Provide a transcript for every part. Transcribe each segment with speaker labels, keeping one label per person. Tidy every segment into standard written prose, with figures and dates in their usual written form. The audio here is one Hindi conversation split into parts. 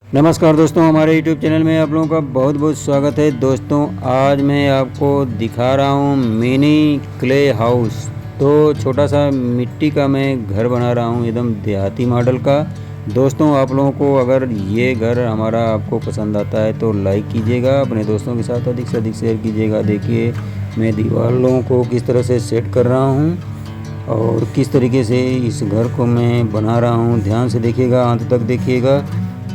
Speaker 1: नमस्कार दोस्तों, हमारे YouTube चैनल में आप लोगों का बहुत बहुत स्वागत है। दोस्तों आज मैं आपको दिखा रहा हूँ मिनी क्ले हाउस। तो छोटा सा मिट्टी का मैं घर बना रहा हूँ, एकदम देहाती मॉडल का। दोस्तों आप लोगों को अगर ये घर हमारा आपको पसंद आता है तो लाइक कीजिएगा, अपने दोस्तों के साथ अधिक से अधिक शेयर कीजिएगा। देखिए मैं दीवारों को किस तरह से सेट कर रहा हूँ और किस तरीके से इस घर को मैं बना रहा हूँ। ध्यान से देखिएगा, अंत तक देखिएगा।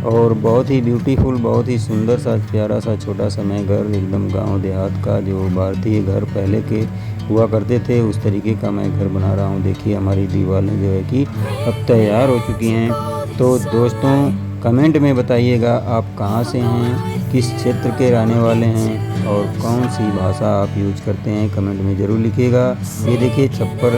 Speaker 1: और बहुत ही ब्यूटीफुल, बहुत ही सुंदर सा प्यारा सा छोटा सा मैं घर, एकदम गांव देहात का जो भारतीय घर पहले के हुआ करते थे उस तरीके का मैं घर बना रहा हूँ। देखिए हमारी दीवारें जो है कि अब तैयार हो चुकी हैं। तो दोस्तों कमेंट में बताइएगा आप कहाँ से हैं, किस क्षेत्र के रहने वाले हैं और कौन सी भाषा आप यूज करते हैं, कमेंट में ज़रूर लिखिएगा। ये देखिए छप्पर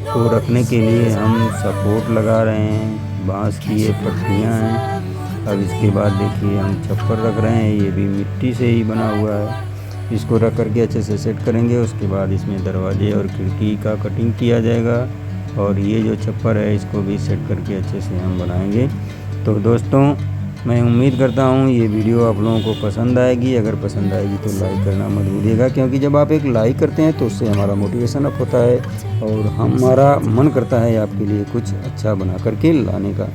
Speaker 1: को रखने के लिए हम सपोर्ट लगा रहे हैं, बांस की ये पट्टियाँ हैं। अब इसके बाद देखिए हम छप्पर रख रहे हैं, ये भी मिट्टी से ही बना हुआ है। इसको रख करके अच्छे से सेट करेंगे। उसके बाद इसमें दरवाजे और खिड़की का कटिंग किया जाएगा और ये जो छप्पर है इसको भी सेट करके अच्छे से हम बनाएंगे। तो दोस्तों मैं उम्मीद करता हूँ ये वीडियो आप लोगों को पसंद आएगी। अगर पसंद आएगी तो लाइक करना मत भूलिएगा, क्योंकि जब आप एक लाइक करते हैं तो उससे हमारा मोटिवेशन अप होता है और हमारा मन करता है आपके लिए कुछ अच्छा बना करके लाने का।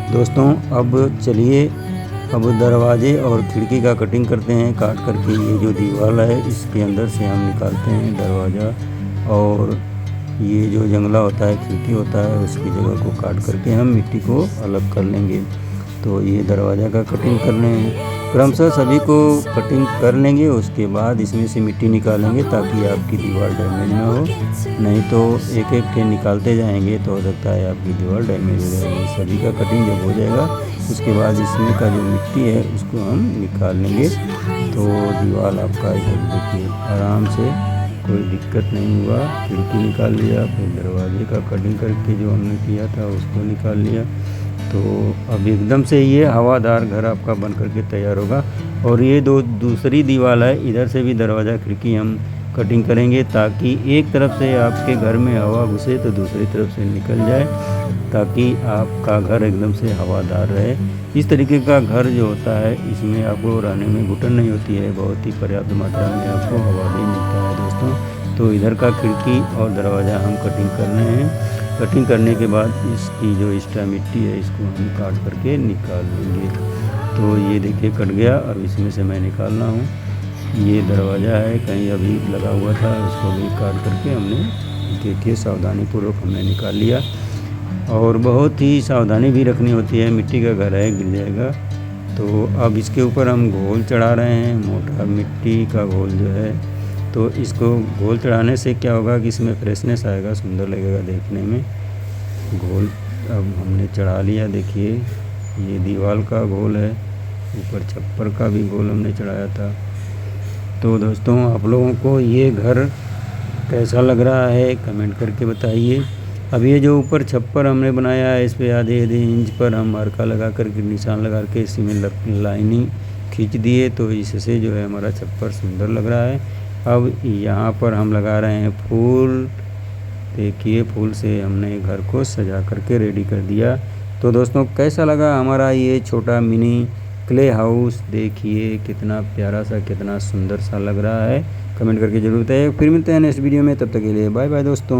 Speaker 1: दोस्तों अब चलिए अब दरवाजे और खिड़की का कटिंग करते हैं। काट करके ये जो दीवार है इसके अंदर से हम निकालते हैं दरवाज़ा, और ये जो जंगला होता है, खिड़की होता है, उसकी जगह को काट करके हम मिट्टी को अलग कर लेंगे। तो ये दरवाज़ा का कटिंग करने क्रमशः सभी को कटिंग कर लेंगे। उसके बाद इसमें से मिट्टी निकालेंगे ताकि आपकी दीवार डैमेज ना हो, नहीं तो एक एक के निकालते जाएंगे तो हो सकता है आपकी दीवार डैमेज हो जाएगी। सभी का कटिंग जब हो जाएगा उसके बाद इसमें का जो मिट्टी है उसको हम निकाल लेंगे। तो दीवार आपका इधर देखिए आराम से, कोई दिक्कत नहीं हुआ। खिड़की निकाल लिया, फिर दरवाजे का कटिंग करके जो हमने किया था उसको निकाल लिया। तो अब एकदम से ये हवादार घर आपका बन करके तैयार होगा। और ये दूसरी दीवार है, इधर से भी दरवाज़ा खिड़की हम कटिंग करेंगे ताकि एक तरफ से आपके घर में हवा घुसे तो दूसरी तरफ से निकल जाए, ताकि आपका घर एकदम से हवादार रहे। इस तरीके का घर जो होता है इसमें आपको रहने में घुटन नहीं होती है, बहुत ही पर्याप्त मात्रा में आपको हवा भी मिलता है दोस्तों। तो इधर का खिड़की और दरवाज़ा हम कटिंग कर रहे हैं। कटिंग करने के बाद इसकी जो एक्स्ट्रा मिट्टी है इसको हम काट करके निकाल लेंगे। तो ये देखिए कट गया। अब इसमें से मैं निकाल रहा हूँ। ये दरवाज़ा है कहीं अभी लगा हुआ था, उसको भी काट करके हमने देखिए सावधानीपूर्वक हमने निकाल लिया। और बहुत ही सावधानी भी रखनी होती है, मिट्टी का घर है, गिर जाएगा। तो अब इसके ऊपर हम घोल चढ़ा रहे हैं, मोटा मिट्टी का घोल जो है। तो इसको घोल चढ़ाने से क्या होगा कि इसमें फ्रेशनेस आएगा, सुंदर लगेगा देखने में। घोल अब हमने चढ़ा लिया। देखिए ये दीवार का घोल है, ऊपर छप्पर का भी घोल हमने चढ़ाया था। तो दोस्तों आप लोगों को ये घर कैसा लग रहा है कमेंट करके बताइए। अब ये जो ऊपर छप्पर हमने बनाया है इस पर आधे आधे इंच पर हम मार्का लगा करके, निशान लगा के इसी में लाइनिंग खींच दिए। तो इससे जो है हमारा छप्पर सुंदर लग रहा है। अब यहाँ पर हम लगा रहे हैं फूल। देखिए फूल से हमने घर को सजा करके रेडी कर दिया। तो दोस्तों कैसा लगा हमारा ये छोटा मिनी क्ले हाउस? देखिए कितना प्यारा सा, कितना सुंदर सा लग रहा है। कमेंट करके जरूर बताइए। फिर मिलते हैं नेक्स्ट वीडियो में, तब तक के लिए बाय बाय दोस्तों।